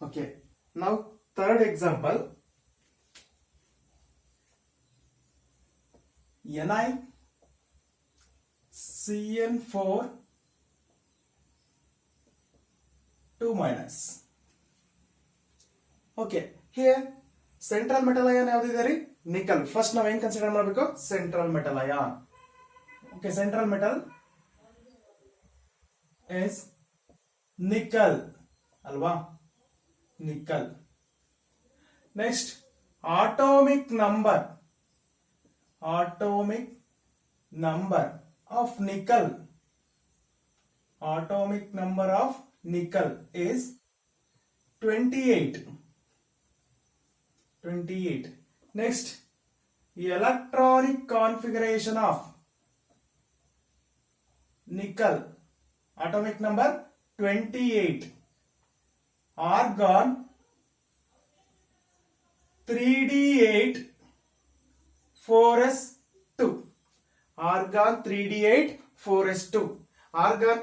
Okay, now third example, NiCN4 2 minus. Okay, here central metal ion ಯಾವ್ದಿದೆ ರೀ? ನಿಕಲ್. First ನಾವು ಏನ್ consider ಮಾಡಬೇಕು? Central metal ion. Okay, central metal is nickel alwa, nickel. Next, atomic number of nickel, atomic number of nickel is 28. Next, electronic configuration of nickel, atomic number 28. Argon 3d8 4s2. Argon 3d8 4s2. Argon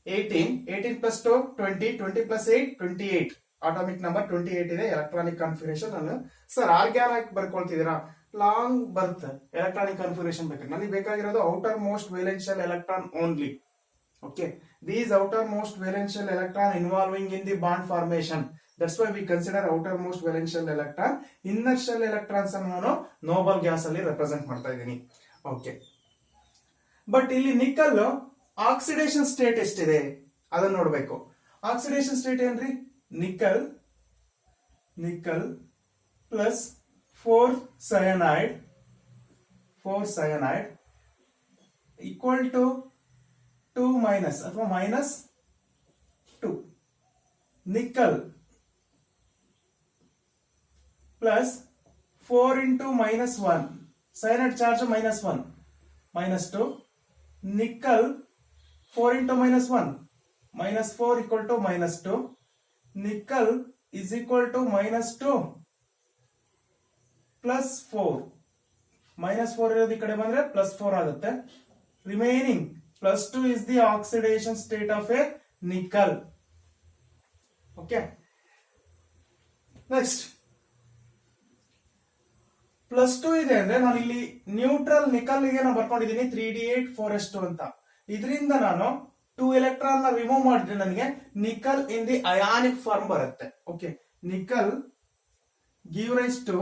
18 plus 2 20 plus 8 28. Atomic number 28 ಇದೆ. Electronic configuration ಅನ್ನು sir argon ಆಗಿ ಬರ್ಕೊಳ್ತಿದ್ದೀರಾ, long ಬರ್ತ್ electronic configuration ಬೇಕು. ನನಗೆ ಬೇಕಾಗಿರೋದು outermost valential electron only. Okay, these outermost valential electron involving in the bond formation, that's why we consider outermost valential electron. Inner shell electrons ಅನ್ನು ನಾನು Nobel gas ಅಲ್ಲಿ represent ಮಾಡ್ತಾ ಇದ್ದೀನಿ. Okay, but ಇಲ್ಲಿ ನಿಕಲ್ oxidation state ಎಷ್ಟಿದೆ ಅದನ್ನ ನೋಡ್ಬೇಕು. Oxidation state ಏನ್ರಿ? Nickel plus 4 cyanide equal to 2 minus ಅಥವಾ minus 2. Nickel plus 4 into minus 1, cyanide charge minus 1 minus 2. Nickel 4 into minus 1 minus 4 equal to minus 2. Nickel is equal to minus 2 plus 4. Minus 4 ಇರೋದು ಈ ಕಡೆ ಬಂದ್ರೆ plus 4 ಆಗುತ್ತೆ. Remaining plus 2 is the oxidation state of a nickel. Okay, next plus 2 ಇದೆ ಅಂದ್ರೆ ನಾನು ಇಲ್ಲಿ neutral ನಿಕಲ್ ಗೆ ನಾನು ಬರ್ಕೊಂಡಿದ್ದೀನಿ 3d8 4s2 ಅಂತ. ಇದರಿಂದ ನಾನು 2 ಎಲೆಕ್ಟ್ರಾನ್ ನ ರಿಮೂವ್ ಮಾಡಿದ್ರೆ ನನಗೆ nickel in the ionic form ಬರುತ್ತೆ. Okay, nickel give rise to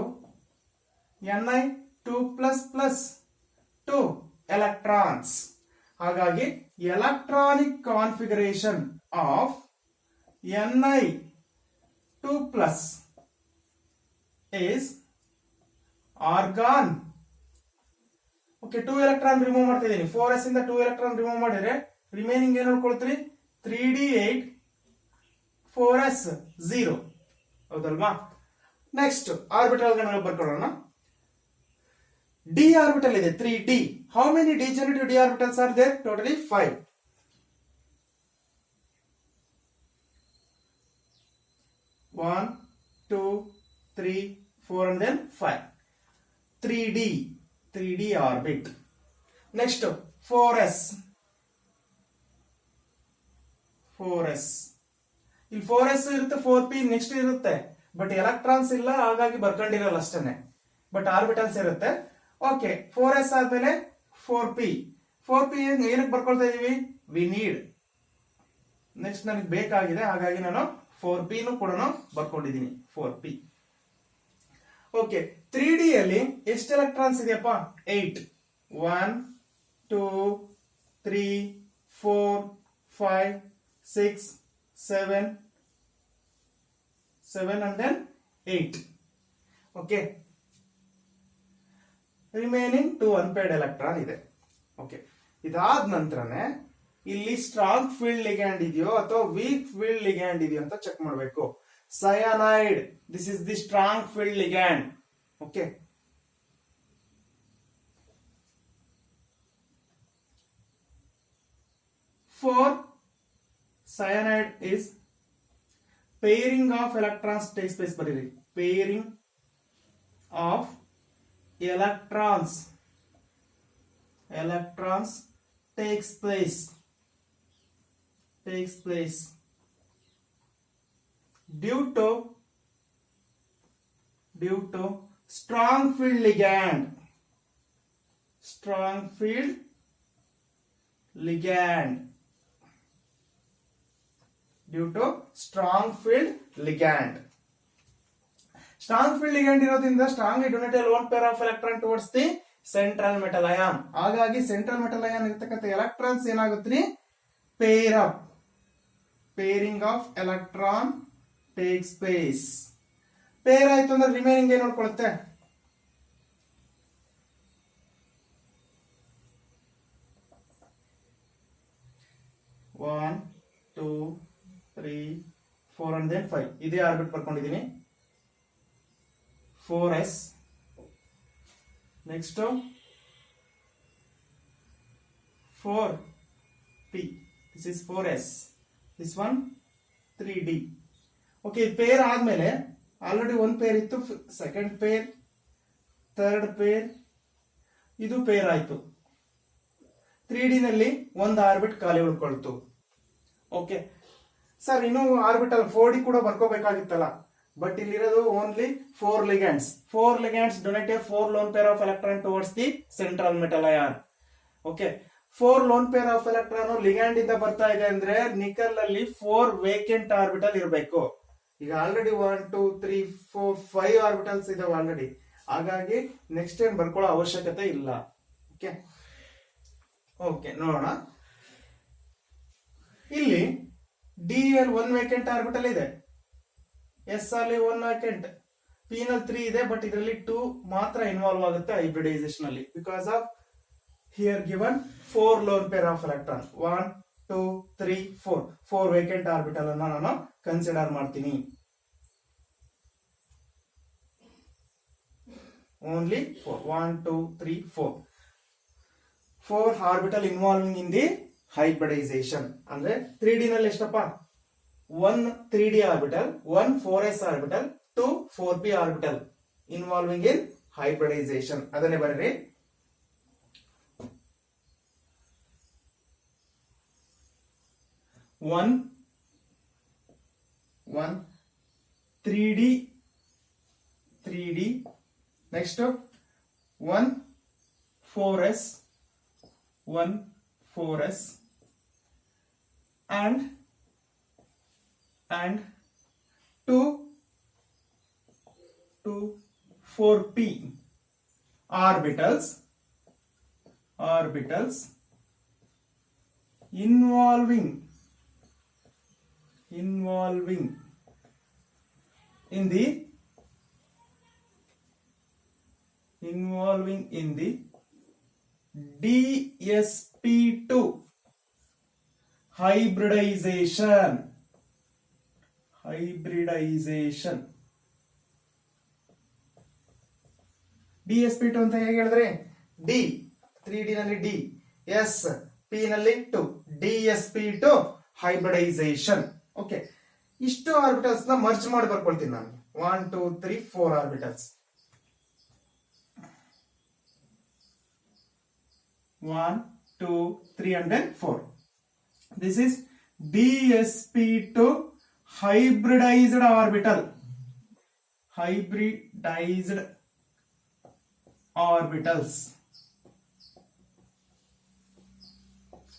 Ni2++2 electrons. ಹಾಗಾಗಿ electronic configuration of Ni2+ is argon. Okay, 2 electron remove ಮಾಡ್ತಾ ಇದ್ದೀನಿ. 4s ಇಂದ 2 ಎಲೆಕ್ಟ್ರಾನ್ ರಿಮೂವ್ ಮಾಡಿದ್ರೆ ರಿಮೈನಿಂಗ್ ಏನು ನೋಡ್ಕೊಳ್ತೀರಿ? 3d8 4s 0. ಹೌದಲ್ವಾ? ನೆಕ್ಸ್ಟ್ ಆರ್ಬಿಟಲ್ ಗಳನ್ನು ಬರ್ಕೊಳ್ಳೋಣ. d orbital ಇದೆ 3d. how many degenerative d orbitals are there? Totally 5. 1 2 3 4 and then 5. 3d orbit. Next 4s. ಇಲ್ಲಿ 4s ಇರುತ್ತೆ, 4p ನೆಕ್ಸ್ಟ್ ಇರುತ್ತೆ, ಬಟ್ ಎಲೆಕ್ಟ್ರಾನ್ಸ್ ಇಲ್ಲ, ಹಾಗಾಗಿ ಬರ್ಕೊಂಡಿರಲ್ಲ ಅಷ್ಟೇನೆ, ಬಟ್ ಆರ್ಬಿಟಲ್ಸ್ ಇರುತ್ತೆ. ಓಕೆ, 4s ಆದ್ಮೇಲೆ 4p ಏನಕ್ಕೆ ಬರ್ಕೊಳ್ತಾ ಇದೀವಿ? ವಿ ನೀಡ್, ನೆಕ್ಸ್ಟ್ ನನಗೆ ಬೇಕಾಗಿದೆ, ಹಾಗಾಗಿ ನಾನು 4p ಕೂಡ ಬರ್ಕೊಂಡಿದ್ದೀನಿ. 4p. ಓಕೆ, 3d ಅಲ್ಲಿ ಎಷ್ಟು ಎಲೆಕ್ಟ್ರಾನ್ಸ್ ಇದೆಯಪ್ಪ? 8. 1 2 3 4 5 6 7 and then 8. Okay, remaining 2 unpaired electron ಇದೆ. ಓಕೆ, ಇದಾದ ನಂತರನೇ ಇಲ್ಲಿ ಸ್ಟ್ರಾಂಗ್ ಫೀಲ್ಡ್ ಲಿಗ್ಯಾಂಡ್ ಇದೆಯೋ ಅಥವಾ ವೀಕ್ ಫೀಲ್ಡ್ ಲಿಗ್ಯಾಂಡ್ ಇದೆಯೋ ಅಂತ ಚೆಕ್ ಮಾಡಬೇಕು. Cyanide, this is the strong field ligand. Okay, for cyanide is pairing of electrons takes place. ಬರೀರಿ, pairing of electrons takes place due to strong field ligand, due to strong field ligand. Strong field ligand ಇರೋದ್ರಿಂದ strongly donated lone pair of electron towards the central metal ion. ಹಾಗಾಗಿ central metal ion ಇರತಕ್ಕಂತ electrons ಏನಾಗುತ್ತೆ pairing of electron takes place. Pair ಆಯ್ತು ಅಂದ್ರೆ remaining ಏನ್ ನೋಡ್ಕೊಳ್ಳುತ್ತೆ, one two three four and then 5. ಇದೇ orbit ಬರ್ಕೊಂಡಿದ್ದೀನಿ. 4s, next 4p, this is 4s, this one 3d. Okay, pair ಆದ್ಮೇಲೆ ಆಲ್ರೆಡಿ ಒಂದು ಪೇರ್ ಇತ್ತು, ಸೆಕೆಂಡ್ ಪೇರ್, ಥರ್ಡ್ ಪೇರ್, ಇದು ಪೇರ್ ಆಯ್ತು. 3D ನಲ್ಲಿ ಒಂದು ಆರ್ಬಿಟ್ ಖಾಲಿ ಉಳ್ಕೊಳ್ತು. ಓಕೆ ಸರ್, ಇನ್ನು ಆರ್ಬಿಟಲ್ 4D ಕೂಡ ಬರ್ಕೋಬೇಕಾಗಿತ್ತಲ್ಲ, ಬಟ್ ಇಲ್ಲಿರೋದು only 4 ligands. 4 ligands donate a 4 lone pair of electron towards the central metal ion. Okay, 4 lone pair of electron ligand ಇಂದ ಬರ್ತಾ ಇದೆ ಅಂದ್ರೆ ನಿಕಲ್ ಅಲ್ಲಿ 4 ವೇಕೆಂಟ್ ಆರ್ಬಿಟಲ್ ಇರಬೇಕು. ಈಗ ಆಲ್ರೆಡಿ 1 2 3 4 5 ಆರ್ಬಿಟಲ್ಸ್ ಇದಾವೆ ಆಲ್ರೆಡಿ. ಹಾಗಾಗಿ ನೆಕ್ಸ್ಟ್ ಏನ್ ಬರ್ಕೊಳ್ಳೋ ಅವಶ್ಯಕತೆ ಇಲ್ಲ. ಓಕೆ ಓಕೆ, ನೋಡೋಣ. ಇಲ್ಲಿ ಡಿ ಅಲ್ಲಿ 1 ವೇಕೆಂಟ್ ಆರ್ಬಿಟಲ್ ಇದೆ, ಎಸ್ ಅಲ್ಲಿ 1 ವೇಕೆಂಟ್, ಪಿ ನಲ್ಲಿ 3 ಇದೆ, ಬಟ್ ಇದರಲ್ಲಿ 2 ಮಾತ್ರ ಇನ್ವಾಲ್ವ್ ಆಗುತ್ತೆ ಹೈಬ್ರಿಡೈಸೇಷನ್ ಅಲ್ಲಿ. Because of here given 4 lone pair of electron, 1 2 3 4 vacant orbital ಅನ್ನ ನಾನು ಕನ್ಸಿಡರ್ ಮಾಡ್ತೀನಿ. Only 1 2 3 4 orbital involving in the hybridisation. ಅಂದ್ರೆ 3D ನಲ್ಲಿ ಎಷ್ಟಪ್ಪ, 1 3D orbital, 1 4s orbital, 2 4p orbital involving in hybridisation. ಅದನ್ನೇ ಬರ್ರಿ. One 3D, next 1 4s, 1 4s and 2 4p orbitals involving in the DSP2 hybridization. DSP2 ಅಂತ ಹೇಗೆ ಹೇಳಿದ್ರೆ, D 3D ನಲ್ಲಿ D, S P ನಲ್ಲಿ 2, DSP2 ಹೈಬ್ರಿಡೈಸೇಷನ್. ಓಕೆ, ಇಷ್ಟು orbitals ನ merge ಮಾಡಿ ಬರ್ಕೊಳ್ತೀನಿ ನಾನು. 1 2 3 4 orbitals, 1 2 3 and then 4. This is DSP2 hybridized orbital.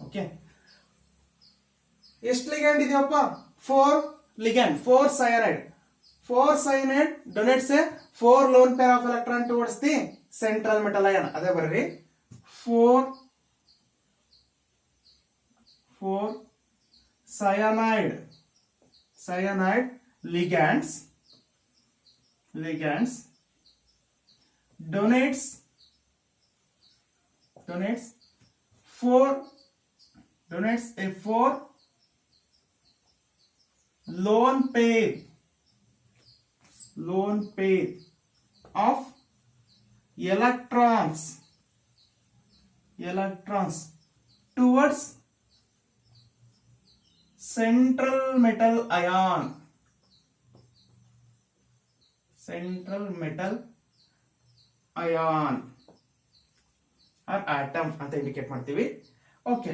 Okay, ಎಷ್ಟು ಲಿಗ್ಯಾಂಡ್ ಇದೆಯಪ್ಪ, 4 ligand, 4 cyanide. 4 cyanide donates a 4 lone pair of electron towards the central metal ion. ಅದೇ ಬರ್ರಿ, 4 cyanide ligands donates a 4 lone pair of electrons towards central metal ion or atom ಅಂತ indicate ಮಾಡ್ತೀವಿ. Okay,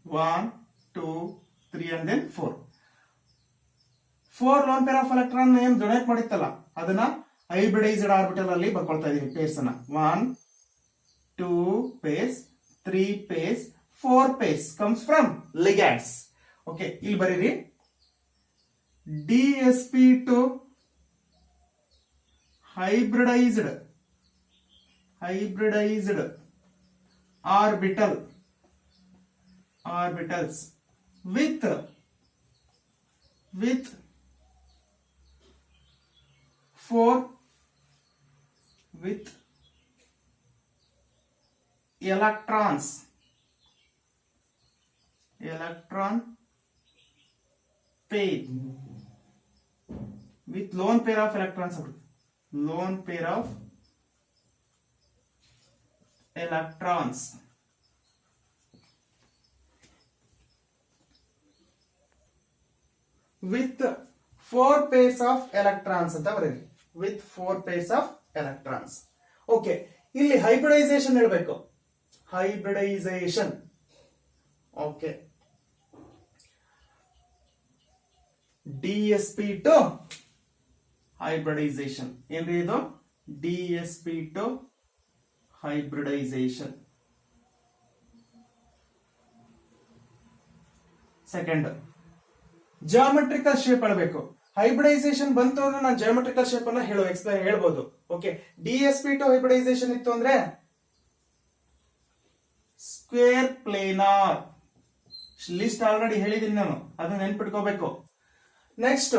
1 2 3 and then 4 4 lone pair of electron ಏನ್ donate ಮಾಡಿತ್ತಲ್ಲ ಅದನ್ನ hybridised orbital ಅಲ್ಲಿ ಬರ್ಕೊಳ್ತಾ ಇದೀವಿ pairs ಅನ್ನ 1 2 pairs 3 pairs 4 pairs comes from ligands. Okay, ಇಲ್ಲಿ ಬರೀರಿ dsp2 hybridized orbitals with 4 electron pair with lone pair of electrons, lone pair of electrons with 4 pairs of electrons ಅಂತ ಬರೀರಿ, with 4 pairs of electrons. Okay, ಇಲ್ಲಿ hybridisation ಹೇಳಬೇಕು, hybridisation. Okay, dsp2 hybridization ಏನ್ರಿ ಇದು, dsp2 hybridization. Second, geometrical shape ಹೇಳಬೇಕು. Hybridisation ಬಂತು ಅಂದ್ರೆ ನಾನು ಜಿಯೋಮೆಟ್ರಿಕಲ್ ಶೇಪ್ ಅನ್ನ ಹೇಳ್ಬೋದು. ಓಕೆ, dsp2 ಹೈಬ್ರಿಡೈಸೇಷನ್ ಇತ್ತು ಅಂದ್ರೆ ಸ್ಕ್ವೇರ್ ಪ್ಲೇನಾರ್, ಲಿಸ್ಟ್ ಆಲ್ರೆಡಿ ಹೇಳಿದೀನಿ ನಾನು, ಅದನ್ನ ನೆನ್ಪಿಟ್ಕೋಬೇಕು. Next,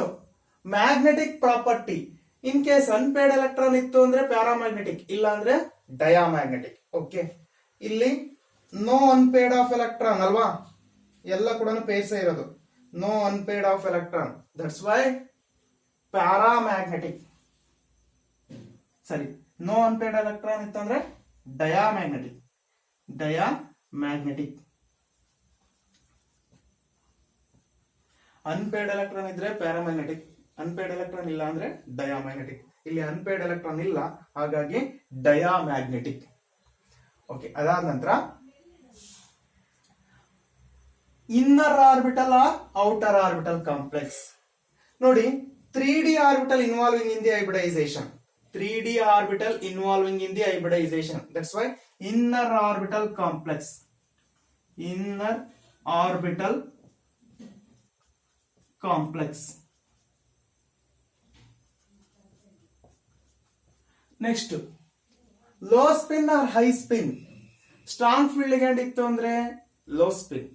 magnetic property. In case unpaired electron ಇತ್ತು ಅಂದ್ರೆ ಪ್ಯಾರಾಮ್ಯಾಗ್ನೆಟಿಕ್, ಇಲ್ಲ ಅಂದ್ರೆ ಡಯಾಮ್ಯಾಗ್ನೆಟಿಕ್. ಓಕೆ, ಇಲ್ಲಿ ನೋ ಅನ್ಪೇರ್ಡ್ ಆಫ್ ಎಲೆಕ್ಟ್ರಾನ್ ಅಲ್ವಾ, ಎಲ್ಲ ಕೂಡ ಪೇರ್ಸ್ ಇರೋದು, no unpaired of electron, that's why paramagnetic. ಸರಿ, ನೋ ಅನ್ಪೇರ್ಡ್ ಎಲೆಕ್ಟ್ರಾನ್ ಇತ್ತು ಅಂದ್ರೆ ಡಯಾಮ್ಯಾಗ್ನೆಟಿಕ್. ಅನ್ಪೇರ್ಡ್ ಎಲೆಕ್ಟ್ರಾನ್ ಇದ್ರೆ ಪ್ಯಾರಾಮ್ಯಾಗ್ನೆಟಿಕ್, ಅನ್ಪೇರ್ಡ್ ಎಲೆಕ್ಟ್ರಾನ್ ಇಲ್ಲ ಅಂದ್ರೆ ಡಯಾಮ್ಯಾಗ್ನೆಟಿಕ್. ಇಲ್ಲಿ ಅನ್ಪೇರ್ಡ್ ಎಲೆಕ್ಟ್ರಾನ್ ಇಲ್ಲ, ಹಾಗಾಗಿ ಡಯಾಮ್ಯಾಗ್ನೆಟಿಕ್. ಓಕೆ, ಅದಾದ ನಂತರ inner orbital or outer orbital complex. ನೋಡಿ, 3D orbital involving in the hybridisation, 3D orbital involving in the hybridisation, that's why inner orbital complex, inner orbital complex. Next, low spin or high spin. Strong field ligand ಇತ್ತು ಅಂದ್ರೆ low spin,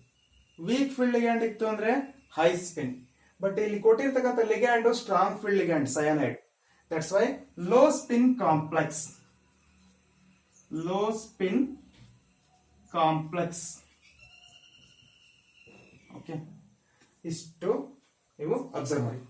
weak field ligand ಇತ್ತು ಅಂದ್ರೆ high spin. But ಇಲ್ಲಿ ಕೊಟ್ಟಿರ್ತಕ್ಕಂಥ ligand strong field ligand cyanide, that's why low spin complex. Low spin complex. Okay, ಇಷ್ಟು ನೀವು observe ಮಾಡಿ.